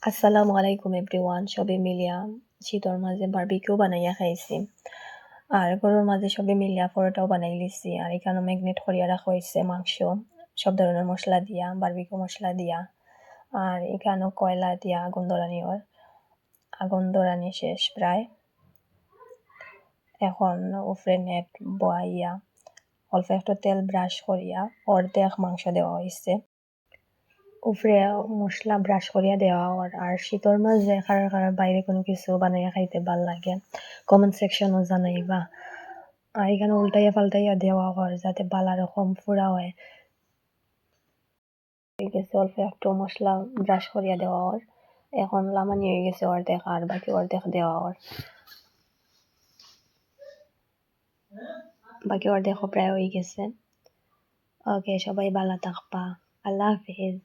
আসসালামু আলাইকুম এভরিওয়ান, সবে মিলিয়া শীতর মাঝে বারবিকিউ বানাইয়া খাইছি। আর গরুর মাঝে সবে মিলিয়া পরোটাও বানাই লিছি। আর এখানে ম্যাগনেট করিয়া রাখা হয়েছে মাংস, সব ধরনের মশলা দিয়া, বারবিকিউ মশলা দিয়া। আর এখানেও কয়লা দিয়া আগুন ধরানি শেষ প্রায়। এখন উপরে নেট বয়াইয়া অল্প একটু তেল ব্রাশ করিয়া অর্ধেক মাংস দেওয়া হয়েছে। উপরে মশলা ব্রাশ করিয়া দেওয়া আর শীতর মাঝে কার বাইরে কোনো কিছু বানাইয়া খাইতে ভাল লাগে, কমেন্ট সেকশনও জানাইবা। আর এখানে উল্টাইয়া পাল্টাইয়া দেওয়া যাতে বালা রকম ফুরা হয়। হয়ে গেছে অল্প একটু মশলা ব্রাশ করিয়া দেওয়া এখন লামানি হয়ে গেছে অর্ধেক, আর বাকি অর্ধেক দেওয়া বাকি অর্ধেক প্রায় হয়ে গেছে। ওকে, সবাই ভালো থাকবা। আল্লাহ হাফিজ।